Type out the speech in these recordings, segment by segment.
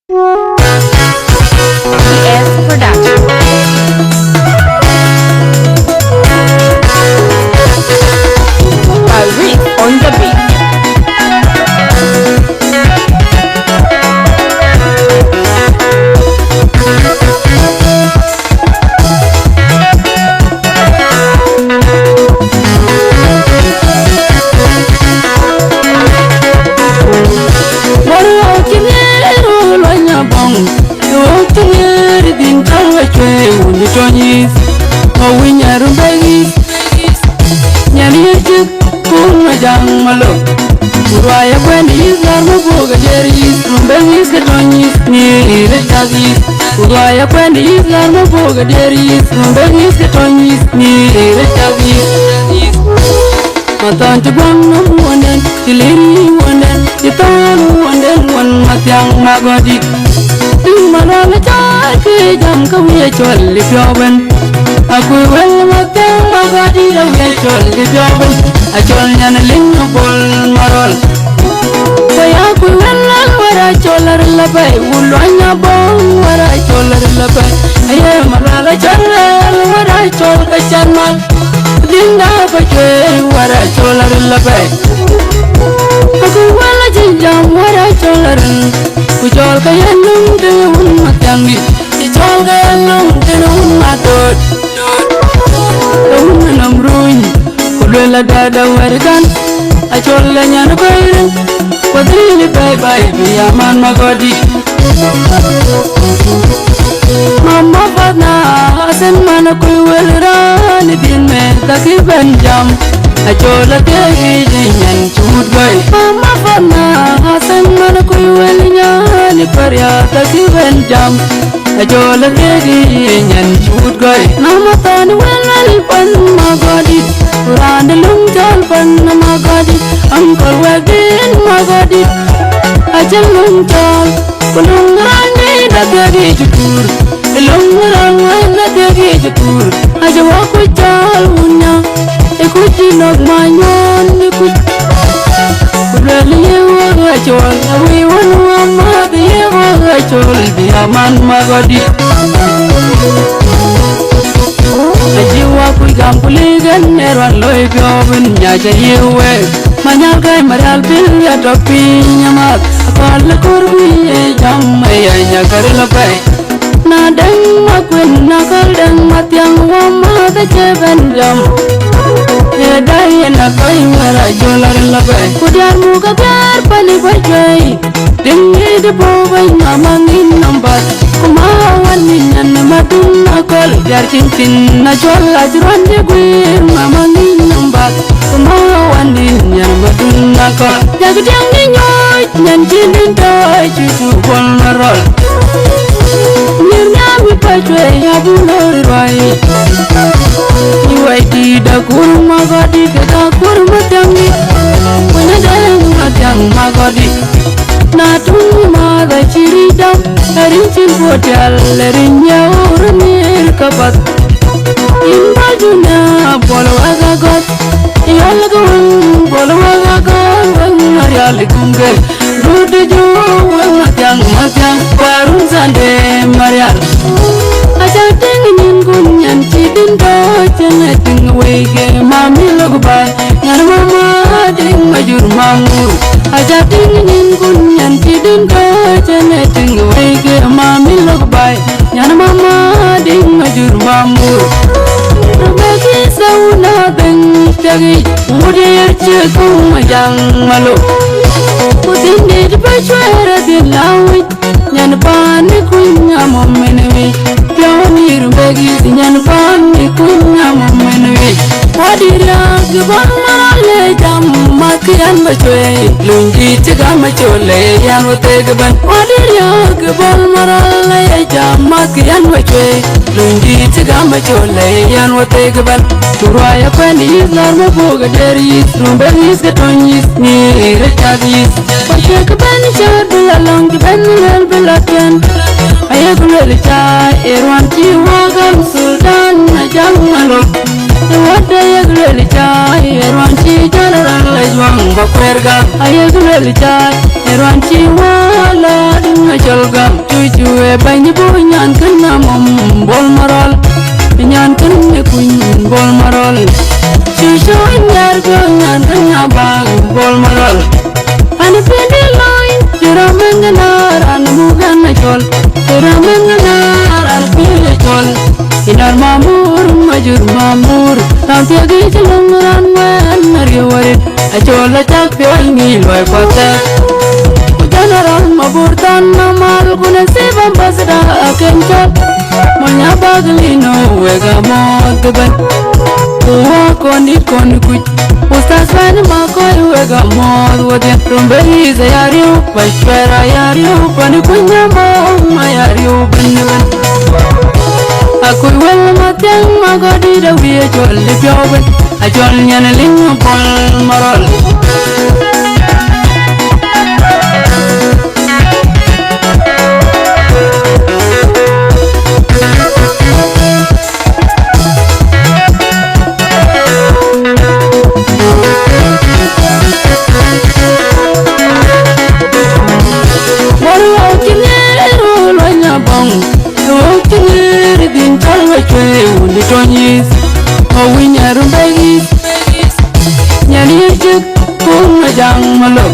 PS Production. By Rick on the beat. Uraya kweni izarmo boga jeris rumbengis ketonyis ni rechagis Uraya kweni izarmo boga jeris rumbengis ketonyis ni rechagis Matantu bang no wanden tiliri wanden titanu wanden wan matyang magodi Manala chake jam kawiye choli pyoben Aku wel matyang magodi kawiye choli pyoben Achol nyana lingo bol marol Saya ku welal wara cholar labai Ulwanya bong wara cholar labai Aye marala cholar wara chol kachan mal Dinda pachwe wara cholar labai Aku wala jinjam wara cholar Ku chol kayanung dengun matyangi Chol kayanung dengun matot Dahun namruin Kulela dada warikan Achola nyana koirin Wadrini bye bye Biyaman magodi Mama fatna Asen mana kuy welirani Din me taki benjam Achola tegi jinyan chud goy Mama fatna Asen mana kuy welinyani Parya taki benjam Achola tegi jinyan chud goy Nama tani welwel pan magodi Rande lungjal pan magadi Angkol wagin magadi Ajal lungjal Kulungrani natagi jukur Kulungrani natagi jukur Aja waku jal unya Ikuti nog manyon Ikuti Kudali yewa gachol Awi wanu amad yewa gachol Biyaman magadi Ajiwa kuy gampuligan Erwan loy biobin Nyaja yewe Manyal kay maral bil ya topi nyamat Akal kurbi jam ya nyagar labay Nadang makwin nakal dang matyang wama da jeben jam Yeday nakoy wara jolar labay Kudyar muka biar pali bajay Dingi di bobay namangin nambat Kumawan minyan madun nakal Biar cincin na jol ajruan di gwir namangin nambat Kumawan minyan madun nakal Jagdang di nyoy nyan jinin doy Cucu bol marol Nirnya mi pajwe abu lori rwai Iwai tidak kurma gadi Kita kurma tiangi Penyadang matyang magadi Natung maga ciridam Harincin hotel Lerinya uramir kapat Imbajunya bolo agagot Iyal gawang bolo agagot Wang arial kungge Rudu ju wang matyang Barun sande marial Aja tingin kunyan cidin do Jana ting wege mami logba Ngar mama ding majur mamur Aja tingin kunyan cidin do Jana ting wege mami logba Ngar mama ding majur mamur Bagi sauna beng tagi Mudir cekum majang malu Putin di bacwara di lawit Nyan pani kunya momenwi Pionir bagi nyan pani kunya momenwi Wadira gebang marale jam Makian bacwe Lungi cega macole Yan wote geban Wadira gebang marale jam Makian bacwe Lungi cega macole Yan wote geban Turwaya kweni izlar boga deris Rumbengis ketonyis Ni rechagis Pasya kebani syar belalong Kebani lel belakyan Ayah kulel cha Erwan ciwagam sultan Najang malok Wada ya kulel cha Erwan ci jalaran lej wang bakwerga ayegul jai eran chiwala ngajolga tujuwe banyi bunyan kana mom bol marol nyan kan ne kun bol marol shisho nyar go nyan kana bang bol marol ani pede line jeramenganar an mugan najol jeramenganar an pede jol inar mamur majur mamur tanti agi jelungan wan nariwarit ajola tak piol ni loy kota ujanaram mabur tan namal guna sebam basda akenchot monya baglino wega modban tuwa kondi kuch ustas ban makoy wega mod wode rumbei zayariu pashpera yariu pani kunya mo mayariu banban akuy wel matang magodi da wiye jol li pioben ajol nyana ling pol marol Tonyis, oh we never begis, Nyanijuk, Kumajang Malo,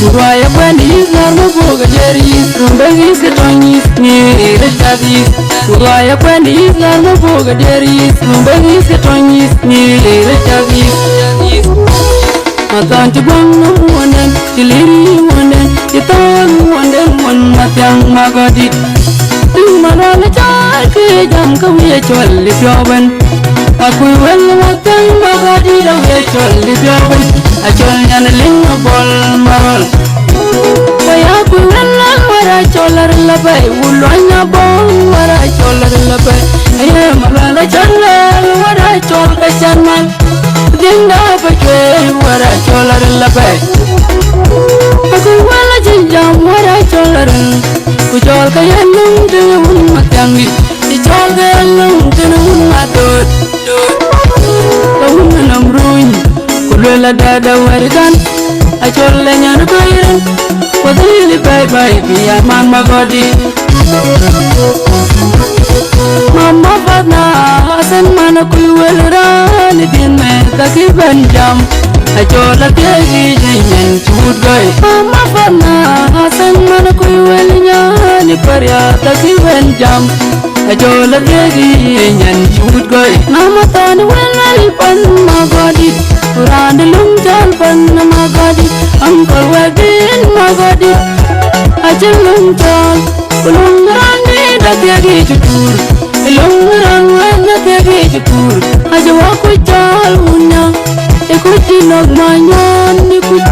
Uraya Bandis, Narmaboga Jeris, Rumbegis, Tonyis, near the Tadis, Uraya Bandis, Narmaboga Jeris, Rumbegis, Tonyis, near the Tadis. Matan to Bang one and Chiliri one and Chiton one and one Matang Magadi. Manala chai jam ka we chol li pyoben akui wel matang magadi da we chol li pyoben achol nyan ling bol marol kaya akui wel wara cholar la bay ulonya bol wara cholar la bay aye malala chalal wara chol ka chanman dinda ba chwe wara cholar la bay akui wel jam wara cholar Kujol kaya nung tenun matangi, dijol kaya nung tenun matut. Kau menam ruin, kulela dada waridan, ajol lenyan kairan, wadili bye bye biar man magodi. Mama fatna asan mana kuiwelran din me takiban jam. Ajola tiagi jenyen chut gay Mama fatna asan mana kuiwelnya ni parya takiban jam. Ajola tiagi jenyen chut gay Nama tan welal pan magadi Uran lung jal pan magadi Angkol wagin magadi Ajal lung jal Ulung rani da tiagi chutur Ulung rani da tiagi chutur Ajawa ku jal unya Ikuti nog manyon ikut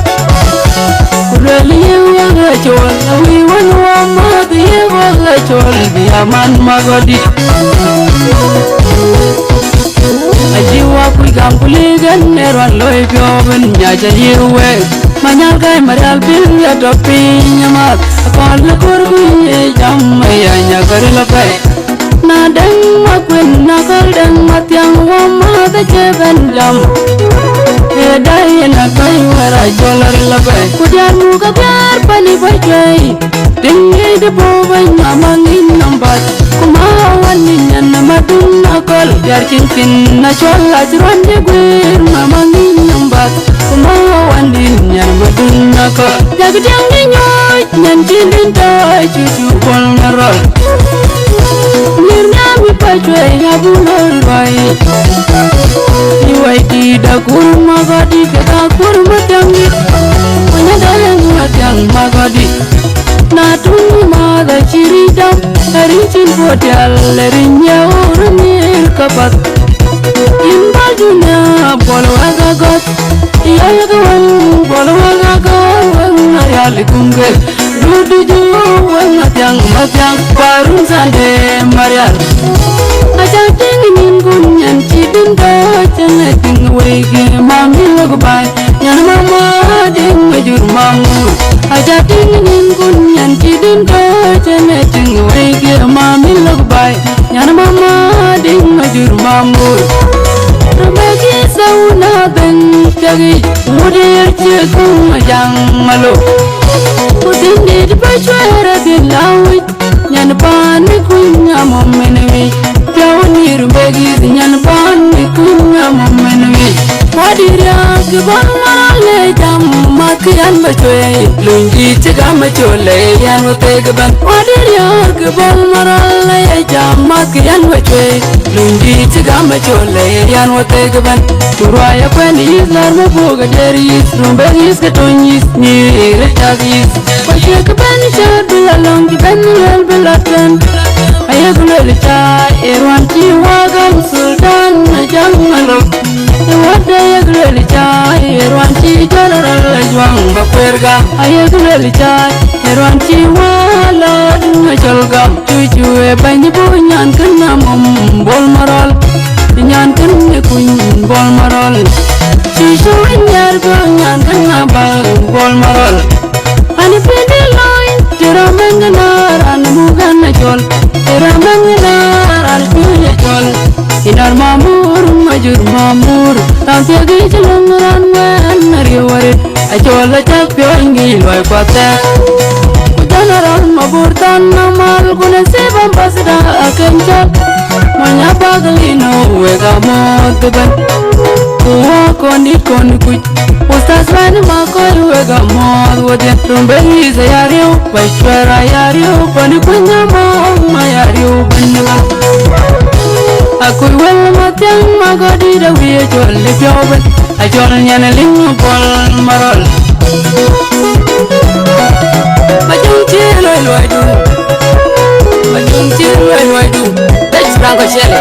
Kureli waga chol Awi wan wamadi waga chol Biaman magodi Ajiwa kui kampuligan Neron loy pioben Nyaja yiwe Manyal kai marial bil ya topi nyamat Akon lakur kui jam ya nyakari lapay Nadang makwin nakal dan matiang wamada jeben jam Dai na kai wara cholar labai kudian muka biar pani bajai dingi de bobai mamangin nambat kumawan ninyan namadun nakal biar cincin na chola jiran de guir mamangin nambat kumawan ninyan namadun nakal jaga diang dinyoy nyan cilin dai cucu bol narol nirnya mi bajai abunol bai Iwai da kurma gadi kata kurma tangi Mana dalang matang magadi Natun mada ciridam Rincin bodal lerinya urunir kapat Imbal dunia bolu agagot Iya yagawan bolu agagot Ayali kungge Dudu juwang matang Parun sande marial Ajak dingin kunyan cidin kacang Ting wege mami lagu bay Nyan mama ding majur mamu Ajak dingin kunyan cidin kacang Ting wege mami lagu bay Nyan mama ding majur mamu Rabagi sauna beng kagi Mudir malo Putin di bachwara dilawi Nyan pani kunya momenwi Jawani rumbegi nyan pani kunya momenwi Wadiria kibon marale jam makian bachwe Lungi chiga machole yan wotegaban Wadiria kibon marale jam makian bachwe Lungi chiga machole yan wotegaban Turaya kwenis larmo boga deris Rumbegis katonyis nire chagis Wachwe kabani chad bilalong kiben lel bilatan Ayagulel chai erwan chiwagam sultan najang malok Wada ayagulel chai erwan chi general ajwang bakwerga Ayagulel chai erwan chiwala najolgam Cucuwe banyi bunyan kena bol marol Nyan kena kun bol marol Cucu nyar bunyan kena bol marol Ani pede loin tira mengenar an bukan najol Tira mengenar an punya jol Sinar mamur majur mamur Tanti agi jelungan menari warit Ajol ajak piongi loy kota Kujanaran mabur tanamal Kunan sebam pasda akencak Manyapa galino wega moteban Kuwa kondi kuj Ustaz mani makoy wega mod wadian Rumbegi sayariu Bashwara yariu Pani kunya ma yariu bandaga Akuy wel matiang magodi da wiya jol li pioben Ajol nyana lingu bol marol Bajung chilo ilwaidu Bajung chilo ilwaidu Let's rango shele